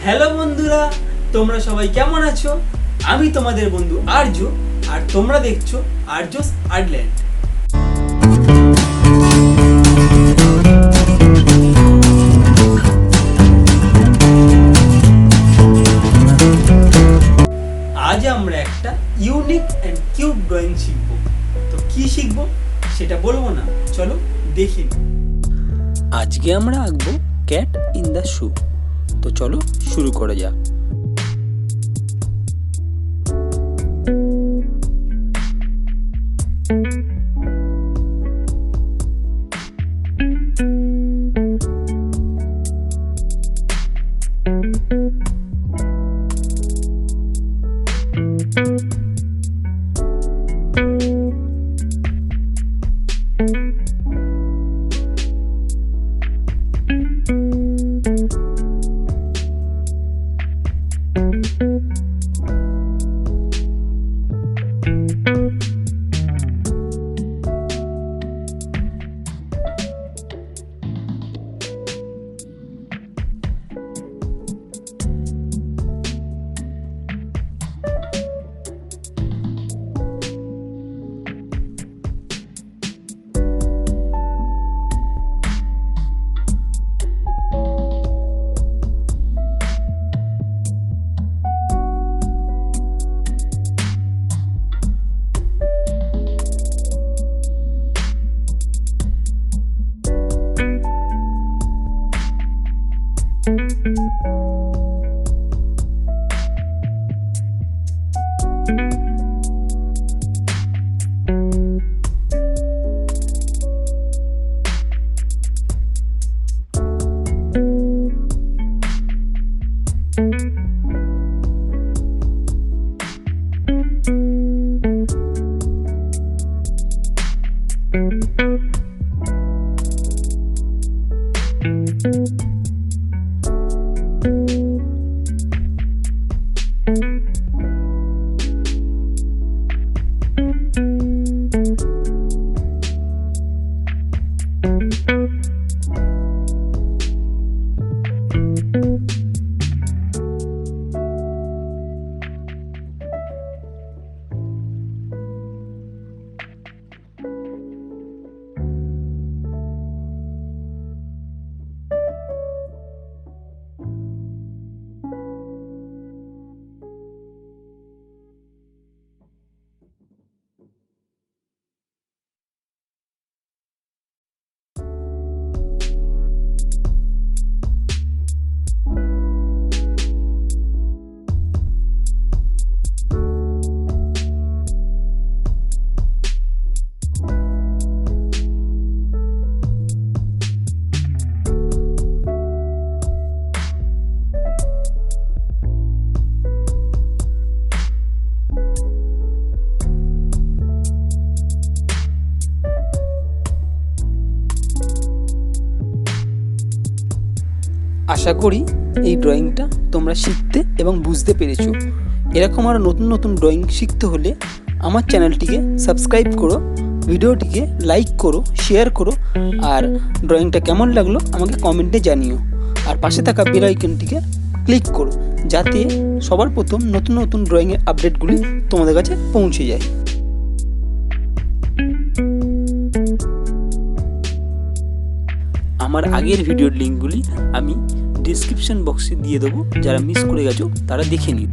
Hello বন্ধুরা, তোমরা সবাই কেমন আছো? আমি তোমাদের বন্ধু আর্য, আর তোমরা দেখছো আর্যস আর্টল্যান্ড। আজ আমরা একটা ইউনিক অ্যান্ড কিউট ড্রয়িং শিখব। তো কি শিখব সেটা বলবো না, চলো দেখে নিই। আজকে আমরা আঁকবো ক্যাট ইন দ্য শু। তো চলো শুরু করা যাক। আশা করি এই ড্রয়িংটা তোমরা শিখতে এবং বুঝতে পেরেছো। এরকম আরও নতুন নতুন ড্রয়িং শিখতে হলে আমার চ্যানেলটিকে সাবস্ক্রাইব করো, ভিডিওটিকে লাইক করো, শেয়ার করো, আর ড্রয়িংটা কেমন লাগলো আমাকে কমেন্টে জানিও। আর পাশে থাকা বেল আইকনটিকে ক্লিক করো, যাতে সবার প্রথম নতুন নতুন ড্রয়িংয়ের আপডেটগুলি তোমাদের কাছে পৌঁছে যায়। আমার আগের ভিডিওর লিঙ্কগুলি আমি ডিসক্রিপশন বক্সে দিয়ে দেবো, যারা মিস করে গেছো তারা দেখে নিও।